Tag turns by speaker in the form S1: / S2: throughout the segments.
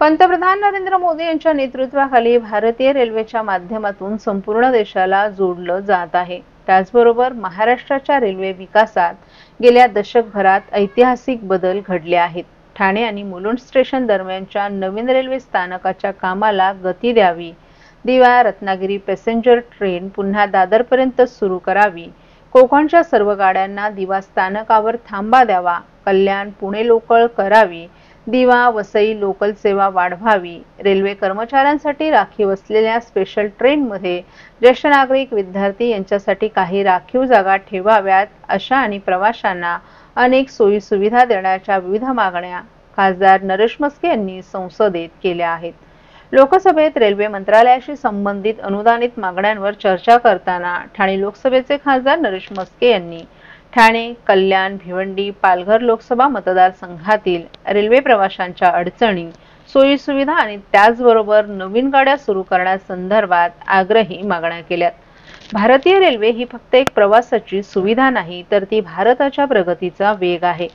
S1: पंतप्रधान नरेंद्र मोदी यांच्या नेतृत्वाखाली भारतीय रेल्वेच्या माध्यमातून संपूर्ण देशाला जोडलं जात आहे। त्याचबरोबर महाराष्ट्राच्या रेल्वे विकासात गेल्या दशकभरात ऐतिहासिक बदल घडले आहेत। ठाणे आणि मुलुंड स्टेशन दरम्यानच्या नवीन रेल्वे स्थानकाच्या कामाला गती द्यावी, दिवा रत्नागिरी पॅसेंजर ट्रेन पुन्हा दादरपर्यंत सुरू करावी, कोकणच्या सर्व गाड्यांना दिवा स्थानकावर थांबा द्यावा, कल्याण पुणे लोकल करावी, दिवा वसई लोकल सेवा वाढवावी, रेल्वे कर्मचाऱ्यांसाठी राखीव असलेल्या स्पेशल ट्रेनमध्ये ज्येष्ठ नागरिक विद्यार्थी यांच्यासाठी काही राखीव जागा ठेवाव्यात, अशा आणि प्रवाशांना अनेक सोयी सुविधा देण्याच्या विविध मागण्या खासदार नरेश म्हस्के यांनी संसदेत केल्या आहेत। लोकसभेत रेल्वे मंत्रालयाशी संबंधित अनुदानित मागण्यांवर चर्चा करताना ठाणे लोकसभेचे खासदार नरेश म्हस्के यांनी ठाणे, कल्याण, भिवंडी, पालघर लोकसभा मतदारसंघातील रेल्वे प्रवाशांच्या अडचणी, सोयी सुविधा आणि त्याचबरोबर नवीन गाड्या सुरू करण्यासंदर्भात आग्रही मागण्या केल्यात। भारतीय रेल्वे ही फक्त एक प्रवासाची सुविधा नाही, तर ती भारताच्या प्रगतीचा वेग आहे।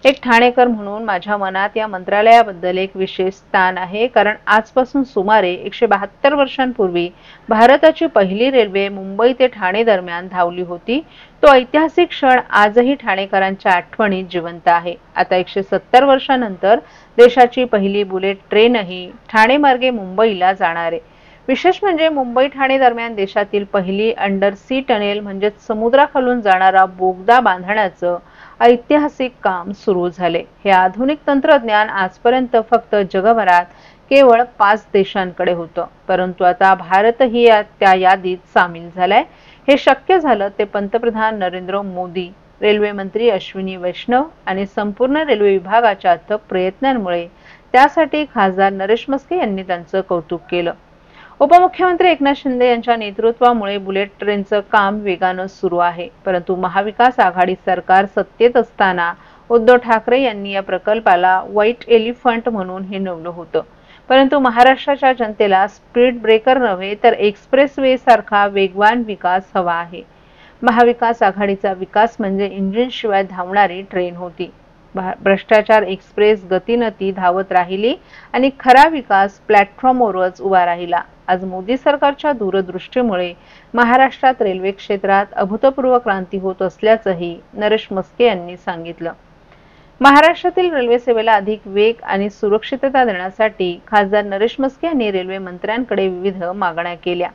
S1: एक ठाणेकर म्हणून माझ्या मनात या मंत्रालयाबद्दल एक विशेष स्थान आहे, कारण आजपासून सुमारे 172 वर्षांपूर्वी भारताची पहिली रेल्वे मुंबई ते ठाणे दरम्यान धावली होती। तो ऐतिहासिक क्षण आजही ठाणेकरांच्या आठवणीत जिवंत आहे। आता 170 वर्षांनंतर देशाची पहिली बुलेट ट्रेनही ठाणे मार्गे मुंबईला जाणार आहे। विशेष म्हणजे मुंबई ठाणे दरम्यान देशातील पहिली अंडर सी टनेल म्हणजे समुद्राखालून जाणारा बोगदा बांधण्याचं ऐतिहासिक काम सुरू झाले। हे आधुनिक तंत्रज्ञान आजपर्यंत फक्त जगभरात केवळ 5 देशांकडे होतं, परंतु आता भारतही त्या यादीत सामील झालाय। हे शक्य झालं ते पंतप्रधान नरेंद्र मोदी, रेल्वे मंत्री अश्विनी वैष्णव आणि संपूर्ण रेल्वे विभागाच्या अथक प्रयत्नांमुळे। त्यासाठी खासदार नरेश म्हस्के यांनी त्यांचं कौतुक केलं। उपमुख्यमंत्री एकनाथ शिंदे यांच्या नेतृत्वामुळे बुलेट ट्रेनचं काम वेगानं सुरू आहे, परंतु महाविकास आघाडी सरकार सत्तेत असताना उद्धव ठाकरे यांनी या प्रकल्पाला व्हाईट एलिफंट म्हणून हिणवलं होतं। परंतु महाराष्ट्राच्या जनतेला स्पीड ब्रेकर नव्हे तर एक्सप्रेसवे सारखा वेगवान विकास हवा आहे। महाविकास आघाडीचा विकास म्हणजे इंजिनशिवाय धावणारी ट्रेन होती। भ्रष्टाचार एक्सप्रेस गतीनं ती धावत राहिली आणि खरा विकास प्लॅटफॉर्मवरच उभा राहिला। आज मोदी सरकारच्या दूरदृष्टीमुळे महाराष्ट्रात रेल्वे क्षेत्रात अभूतपूर्व क्रांती होत असल्याचंही नरेश म्हस्के यांनी सांगितलं। महाराष्ट्रातील रेल्वे सेवेला अधिक वेग आणि सुरक्षितता देण्यासाठी खासदार नरेश म्हस्के यांनी रेल्वे मंत्र्यांकडे विविध मागण्या केल्या।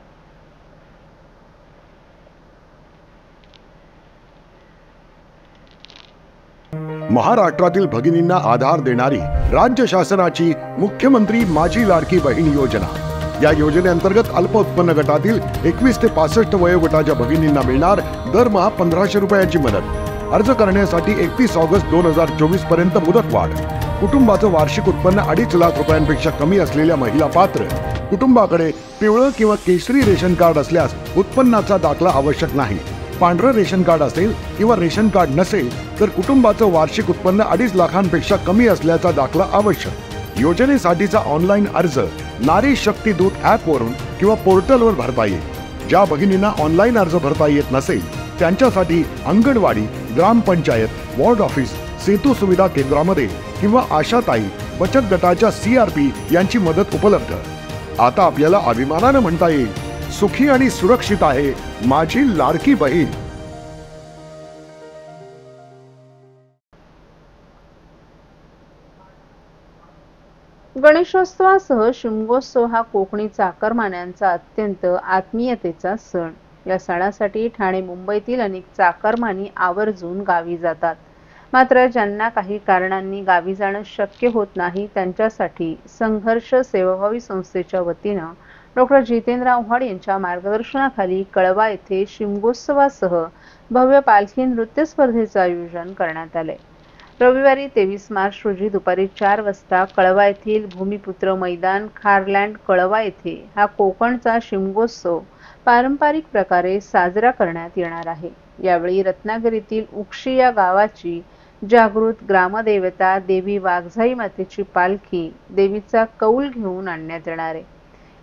S2: महाराष्ट्रातील भगिनींना आधार देणारी राज्य शासनाची मुख्यमंत्री माझी लाडकी बहीण योजना। या योजनेअंतर्गत अल्प उत्पन्न गटातील 21 ते 65 वयोगटाच्या भगिनींना मिळणार दरमहा 1500 रुपयांची मदत। अर्ज करण्यासाठी 31 ऑगस्ट 2024 पर्यंत मुदतवाढ। कुटुंबाचं वार्षिक उत्पन्न 2.5 लाख रुपयांपेक्षा कमी असलेल्या महिला पात्र। कुटुंबाकडे पिवळं किंवा केशरी रेशन कार्ड असल्यास उत्पन्नाचा दाखला आवश्यक नाही। पांढरं रेशन कार्ड असेल किंवा रेशन कार्ड नसेल तर कुटुंबाचं वार्षिक उत्पन्न 2.5 लाखांपेक्षा कमी असल्याचा दाखला आवश्यक। योजनेसाठीचा ऑनलाईन अर्ज नारी शक्ती दूत ॲप वरून किंवा पोर्टलवर भरता येईल। ज्या भगिनींना ऑनलाईन अर्ज भरता येत नसेल त्यांच्यासाठी अंगणवाडी, ग्रामपंचायत, वॉर्ड ऑफिस, सेतू सुविधा केंद्रामध्ये किंवा आशाताई बचत गटाच्या CRP यांची मदत उपलब्ध। आता आपल्याला अभिमानानं म्हणता येईल, सुखी आणि सुरक्षित आहे माझी लाडकी बहीण।
S1: गणेशोत्सवासह शिमगोत्सव हा कोकणी चाकरमान्यांचा अत्यंत आत्मीयतेचा सण। या सणासाठी ठाणे मुंबईतील अनेक चाकरमानी आवर्जून गावी जातात। मात्र ज्यांना काही कारणांनी गावी जाणं शक्य होत नाही त्यांच्यासाठी संघर्ष सेवाभावी संस्थेच्या वतीनं डॉ. जितेंद्र आव्हाड यांच्या मार्गदर्शनाखाली कळवा येथे शिमगोत्सवासह भव्य पालखी नृत्य स्पर्धेचं आयोजन करण्यात आले। रविवारी 23 मार्च रोजी दुपारी 4 वाजता कळवा येथील भूमिपुत्र मैदान खारलँड कळवा येथे हा कोकणचा शिमगोत्सव पारंपरिक प्रकारे साजरा करण्यात येणार आहे। यावेळी रत्नागिरीतील उक्षी या गावाची जागृत ग्रामदेवता देवी वाघजाई मातेची पालखी देवीचा कौल घेऊन आणण्यात येणार आहे।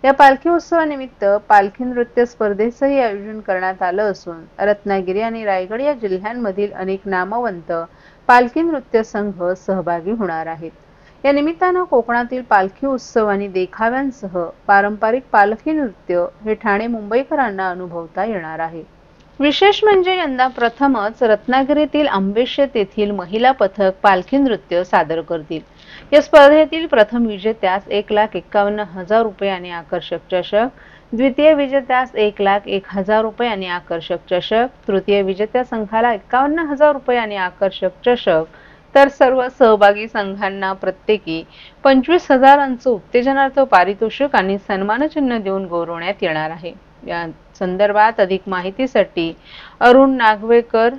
S1: या पालखी उत्सवानिमित्त पालखी नृत्य स्पर्धेचंही आयोजन करण्यात आलं असून रत्नागिरी आणि रायगड या जिल्ह्यांमधील अनेक नामवंत पालखी नृत्य संघ सहभागी होणार आहेत। या निमित्तानं कोकणातील पालखी उत्सव आणि देखाव्यांसह पारंपरिक पालखी नृत्य हे ठाणे मुंबईकरांना अनुभवता येणार आहे। विशेष म्हणजे यंदा प्रथमच रत्नागिरीतील आंबेशेत येथील महिला पथक पालखी नृत्य सादर करतील। या स्पर्धेतील प्रथम विजेत्यास 1,51,000 रुपये आणि आकर्षक चषक, द्वितीय विजेत्यास 1,01,000 रुपये आणि आकर्षक चषक, तृतीय विजेत्या संघाला 51,000 रुपये आणि आकर्षक चषक, तर सर्व सहभागी संघांना प्रत्येकी 25,000 उत्तेजनार्थ पारितोषिक आणि सन्मानचिन्ह देऊन गौरवण्यात येणार आहे। या संदर्भात अधिक माहितीसाठी अरुण नागवेकर,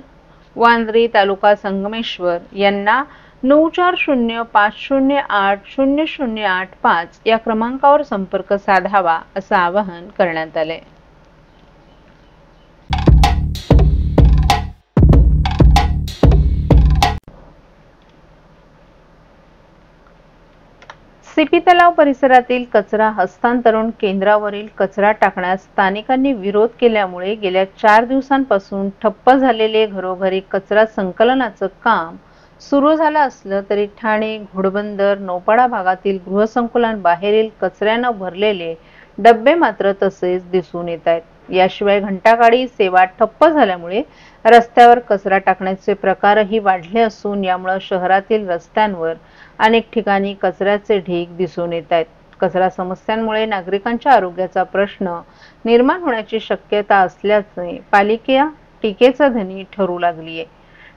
S1: वांद्रे, तालुका संगमेश्वर यांना 9405080085 या क्रमांकावर संपर्क साधावा असं आवाहन करण्यात आले। सीपी तलाव परिसरातील कचरा हस्तांतरण केंद्रावरील कचरा टाकण्यास स्थानिकांनी विरोध केल्यामुळे गेल्या 4 दिवसांपासून ठप्प झालेले घरोघरी कचरा संकलनाचं काम सुरू झालं असलं तरी ठाणे, घोडबंदर, नौपाडा भागातील गृहसंकुलांबाहेरील कचऱ्यानं भरलेले डब्बे मात्र तसेच दिसून येत आहेत। याशिवाय घंटागाडी सेवा ठप्प झाल्यामुळे रस्त्यावर कचरा टाकण्याचे प्रकारही वाढले असून यामुळे शहरातील रस्त्यांवर अनेक ठिकाणी कचऱ्याचे ढीग दिसून येत आहेत। कचरा समस्यांमुळे नागरिकांच्या आरोग्याचा प्रश्न निर्माण होण्याची शक्यता असल्याचे पालिका टीकेचा धनी ठरू लागली आहे।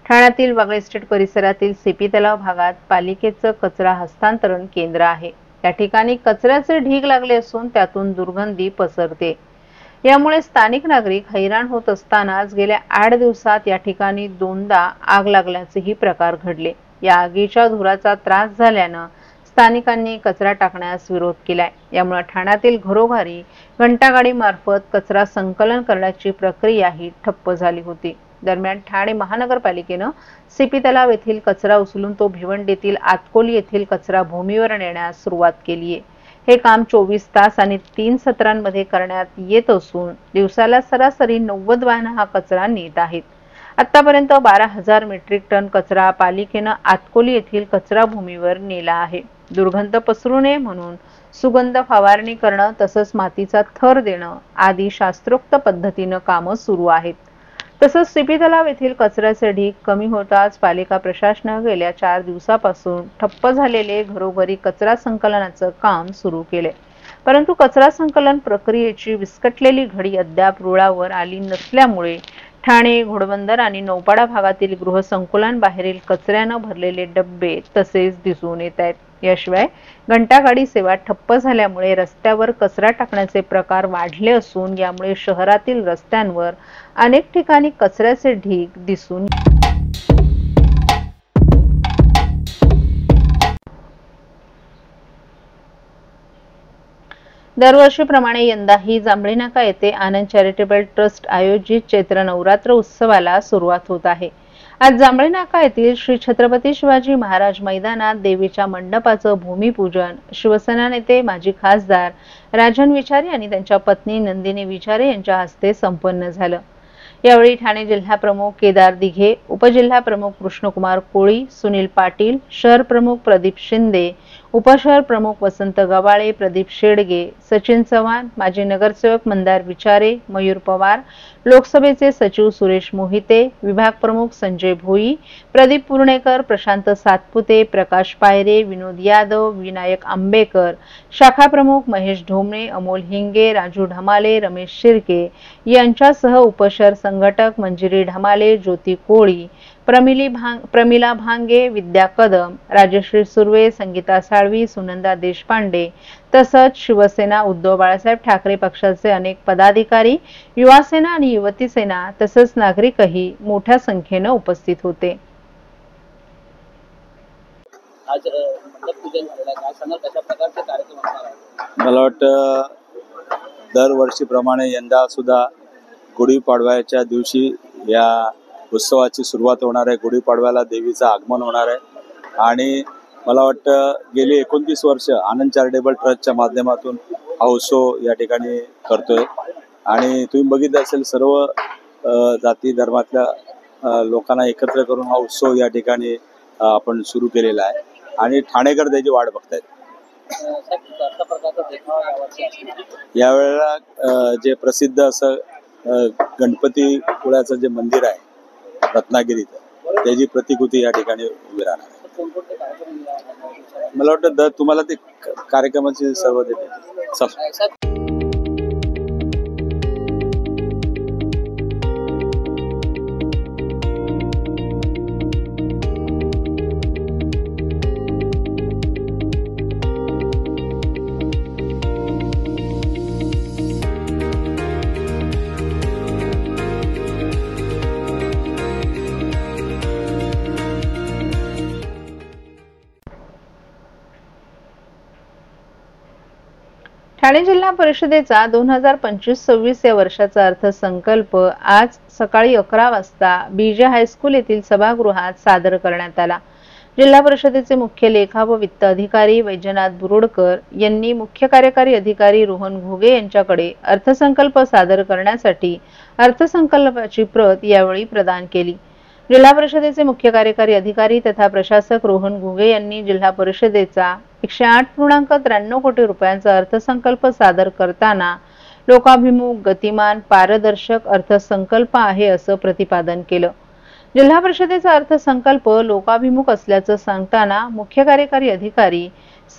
S1: ठाण्यातील वागळे इस्टेट परिसरातील सीपी तलाव भागात पालिकेचं कचरा हस्तांतरण केंद्र आहे। या ठिकाणी कचऱ्याचे ढीग लागले असून त्यातून दुर्गंधी पसरते। यामुळे स्थानिक नागरिक हैराण होत असतानाच गेल्या 8 दिवसात या ठिकाणी 2दा आग लागल्याचेही प्रकार घडले। या आगीच्या धुराचा त्रास झाल्यानं स्थानिकांनी कचरा टाकण्यास विरोध केलाय। यामुळे ठाण्यातील घरोघरी घंटागाडी मार्फत कचरा संकलन करण्याची प्रक्रियाही ठप्प झाली होती। दरम्यान ठाणे महानगरपालिकेनं सीपी तलाव येथील कचरा उचलून तो भिवंडीतील आतकोली येथील कचरा भूमीवर नेण्यास सुरुवात केली आहे। हे काम 24 तास आणि 3 सत्रांमध्ये करण्यात येत असून दिवसाला सरासरी 90 वाहनं हा कचरा नेत आहेत। आतापर्यंत 12,000 मेट्रिक टन कचरा पालिकेनं आतकोली येथील कचरा भूमीवर नेला आहे। दुर्गंध पसरू नये म्हणून सुगंध फवारणी करणं तसंच मातीचा थर देणं आदी शास्त्रोक्त पद्धतीनं कामं सुरू आहेत। तसंच सीपी तलाव येथील कचऱ्याचे ढीग कमी होताच पालिका प्रशासनानं गेल्या 4 दिवसापासून ठप्प झालेले घरोघरी कचरा संकलनाचं काम सुरू केले। परंतु कचरा संकलन प्रक्रियेची विस्कटलेली घडी अद्याप रुळावर आली नसल्यामुळे ठाणे, घोडबंदर आणि नौपाडा भागातील गृहसंकुलांबाहेरील कचऱ्यानं भरलेले डब्बे तसेच दिसून येत आहेत। याशिवाय घंटागाडी सेवा ठप्प झाल्यामुळे रस्त्यावर कचरा टाकण्याचे प्रकार वाढले असून यामुळे शहरातील रस्त्यांवर अनेक ठिकाणी कचऱ्याचे ढीग दिसून दरवर्षीप्रमाणे यंदाही जांभळी नाका येथे आनंद चॅरिटेबल ट्रस्ट आयोजित चैत्र नवरात्र उत्सवाला सुरुवात होत आहे। आज जांभळी नाका येथील श्री छत्रपती शिवाजी महाराज मैदानात देवीच्या मंडपाचं भूमिपूजन शिवसेना नेते माजी खासदार राजन विचारे आणि त्यांच्या पत्नी नंदिनी विचारे यांच्या हस्ते संपन्न झालं। यावेळी ठाणे जिल्हा प्रमुख केदार दिघे, उपजिल्हा प्रमुख कृष्णकुमार कोळी, सुनील पाटील, शहर प्रमुख प्रदीप शिंदे, उपशहर प्रमुख वसंत गवाळे, प्रदीप शेडगे, सचिन चव्हाण, माजी नगरसेवक मंदार विचारे, मयूर पवार, लोकसभेचे सचिव सुरेश मोहिते, विभाग प्रमुख संजय भोई, प्रदीप पुर्णेकर, प्रशांत सातपुते, प्रकाश पायरे, विनोद यादव, विनायक आंबेकर, शाखा प्रमुख महेश ढोमणे, अमोल हिंगे, राजू ढमाले, रमेश शिर्के यांच्यासह उपशहर संघटक मंजिरी ढमाले, ज्योती कोळी, प्रमिला भांगे, विद्या कदम, राजश्री सुर्वे, संगीता साळवी, सुनंदा देशपांडे तसंच शिवसेना, उद्धव बाळासाहेब ठाकरे पक्षाचे अनेक पदाधिकारी, युवा सेना आणि युवती सेना तसंच नागरिकही मोठ्या संख्येने उपस्थित होते।
S3: आज मंडपपूजन झालेलं आहे, काय सांगाल कशा प्रकारचे कार्यक्रम असणार आहेत?
S4: मला वाटतं दरवर्षीप्रमाणे यंदा सुद्धा गुढीपाडव्याच्या दिवशी या उत्सवाची सुरुवात होणार आहे। गुढीपाडव्याला देवीचं आगमन होणार आहे आणि मला वाटतं गेली 29 वर्ष आनंद चॅरिटेबल ट्रस्टच्या माध्यमातून हा उत्सव या ठिकाणी करतोय आणि तुम्ही बघितलं असेल सर्व जाती धर्मातल्या लोकांना एकत्र करून हा उत्सव या ठिकाणी आपण सुरू केलेला आहे आणि ठाणेकर त्याची वाट बघतायत.
S3: साहेब, कशा प्रकारचा देखावा यावर्षी असणार?
S4: यावेळेला जे प्रसिद्ध असं गणपती पुळ्याचं जे मंदिर आहे रत्नागिरीचं, त्याची प्रतिकृती या ठिकाणी उभी राहणार आहे.
S3: कोणकोणते कार्यक्रम या
S4: मला वाटतं तुम्हाला ते कार्यक्रमाचे सर्व देते.
S3: साहेब,
S1: ठाणे जिल्हा परिषदेचा 2025-26 या वर्षाचा अर्थसंकल्प आज सकाळी 11 वाजता बीजे हायस्कूल येथील सभागृहात सादर करण्यात आला. जिल्हा परिषदेचे मुख्य लेखा व वित्त अधिकारी वैजनाथ बुरुडकर यांनी मुख्य कार्यकारी अधिकारी रोहन घुगे यांच्याकडे अर्थसंकल्प सादर करण्यासाठी अर्थसंकल्पाची प्रत यावेळी प्रदान केली. जिल्हा परिषदेचे मुख्य कार्यकारी अधिकारी तथा प्रशासक रोहन घुगे यांनी जिल्हा परिषदेचा 108.93 कोटी रुपयांचा अर्थसंकल्प सादर करताना लोकाभिमुख, गतिमान, पारदर्शक अर्थसंकल्प आहे असं प्रतिपादन केलं. जिल्हा परिषदेचा अर्थसंकल्प लोकाभिमुख असल्याचं सांगताना मुख्य कार्यकारी अधिकारी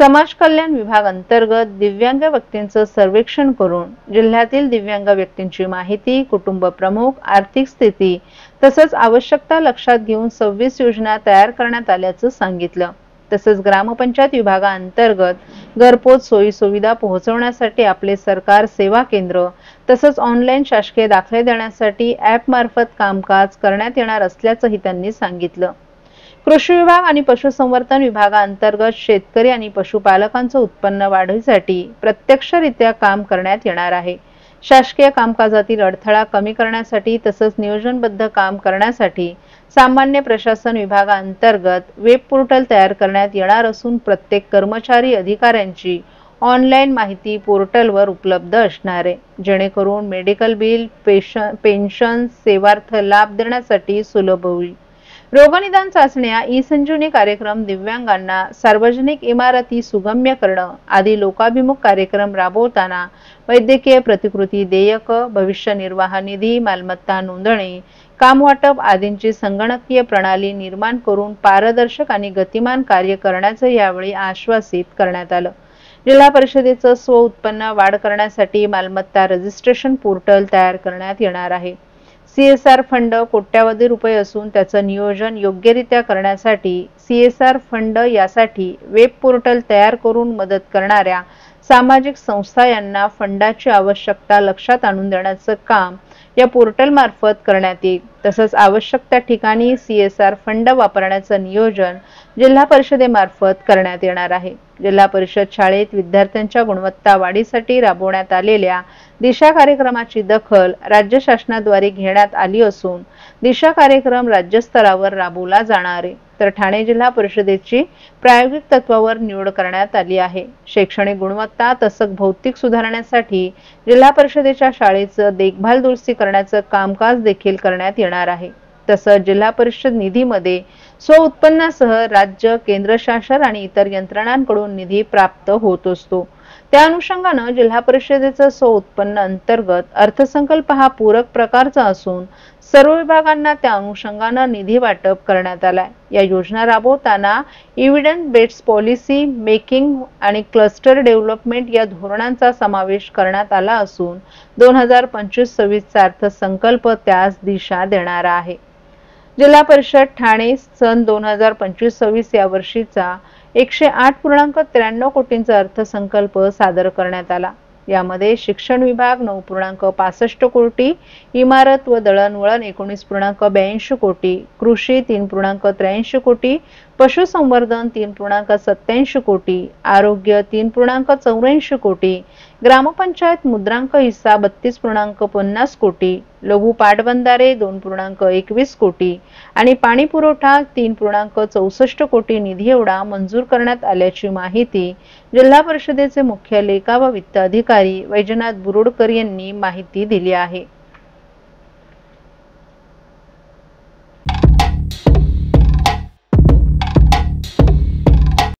S1: समाज कल्याण विभाग अंतर्गत दिव्यांग व्यक्तींचं सर्वेक्षण करून जिल्ह्यातील दिव्यांग व्यक्तींची माहिती, कुटुंब प्रमुख, आर्थिक स्थिती तसंच आवश्यकता लक्षात घेऊन 26 योजना तयार करण्यात आल्याचं सांगितलं. तसंच ग्रामपंचायत विभागाअंतर्गत घरपोच सोयी सुविधा पोहोचवण्यासाठी आपले सरकार सेवा केंद्र तसंच ऑनलाईन शासकीय दाखले देण्यासाठी ॲप मार्फत कामकाज करण्यात येणार असल्याचंही त्यांनी सांगितलं. कृषी विभाग आणि पशुसंवर्धन विभागाअंतर्गत शेतकरी आणि पशुपालकांचं उत्पन्न वाढीसाठी प्रत्यक्षरित्या काम करण्यात येणार आहे. शासकीय कामकाजातील अडथळा कमी करण्यासाठी तसंच नियोजनबद्ध काम करण्यासाठी सामान्य प्रशासन विभागाअंतर्गत वेब पोर्टल तयार करण्यात येणार असून प्रत्येक कर्मचारी अधिकाऱ्यांची ऑनलाईन माहिती पोर्टलवर उपलब्ध असणार आहे, जेणेकरून मेडिकल बिल, पेन्शन, सेवार्थ लाभ देण्यासाठी सुलभ होईल. रोगनिदान चाचण्या, ई-संजीवनी कार्यक्रम, दिव्यांगांना सार्वजनिक इमारती सुगम्य करणं आदी लोकाभिमुख कार्यक्रम राबवताना वैद्यकीय प्रतिकृती देयक, भविष्य निर्वाह निधी, मालमत्ता नोंदणी, काम वाटप आदींची संगणकीय प्रणाली निर्माण करून पारदर्शक आणि गतिमान कार्य करण्याचं यावेळी आश्वासित करण्यात आलं. जिल्हा परिषदेचं स्व उत्पन्न वाढ करण्यासाठी मालमत्ता रजिस्ट्रेशन पोर्टल तयार करण्यात येणार आहे. CSR फंड कोट्यावधी रुपये असून त्याचं नियोजन योग्यरित्या करण्यासाठी CSR फंड यासाठी वेब पोर्टल तयार करून मदत करणाऱ्या सामाजिक संस्था यांना फंडाची आवश्यकता लक्षात आणून देण्याचं काम या पोर्टल मार्फत करण्यात येईल. तसंच आवश्यक त्या ठिकाणी CSR फंड वापरण्याचं नियोजन जिल्हा परिषदेमार्फत करण्यात येणार आहे. जिल्हा परिषद शाळेत विद्यार्थ्यांच्या गुणवत्ता वाढीसाठी राबवण्यात आलेल्या दिशा कार्यक्रमाची दखल राज्य शासनाद्वारे घेण्यात आली असून दिशा कार्यक्रम राज्यस्तरावर राबवला जाणार आहे. तर ठाणे जिल्हा परिषदेची प्रायोगिक तत्वावर निवड करण्यात आली आहे. शैक्षणिक गुणवत्ता तसंच भौतिक सुधारण्यासाठी जिल्हा परिषदेच्या शाळेचं देखभाल दुरुस्ती करण्याचं कामकाज देखील करण्यात येणार आहे. तसंच जिल्हा परिषद निधीमध्ये स्व उत्पन्नासह राज्य, केंद्र शासन आणि इतर यंत्रणांकडून निधी प्राप्त होत असतो. त्या अनुषंगानं जिल्हा परिषदेचं स्व उत्पन्न अंतर्गत अर्थसंकल्प हा पूरक प्रकारचा असून सर्व विभागांना त्या अनुषंगानं निधी वाटप करण्यात आलाय. या योजना राबवताना इव्हिडन्स बेस्ड पॉलिसी मेकिंग आणि क्लस्टर डेव्हलपमेंट या धोरणांचा समावेश करण्यात आला असून 2025-26 चा अर्थसंकल्प त्यास दिशा देणारा आहे. जिल्हा परिषद ठाणे सन 2025-26 या वर्षीचा 108.93 कोटींचा अर्थसंकल्प सादर करण्यात आला. यामध्ये शिक्षण विभाग 9.65 कोटी, इमारत व दळणवळण 19.82 कोटी, कृषी 3.83 कोटी, पशुसंवर्धन 3.87 कोटी, आरोग्य 3.84 कोटी, ग्रामपंचायत मुद्रांक हिस्सा 32.50 कोटी, लघु पाटबंधारे 2.21 कोटी आणि पाणी पुरवठा 3.64 कोटी निधी एवढा मंजूर करण्यात आल्याची माहिती जिल्हा परिषदेचे मुख्य लेखा व वित्त अधिकारी वैजनाथ बुरुडकर यांनी माहिती दिली आहे.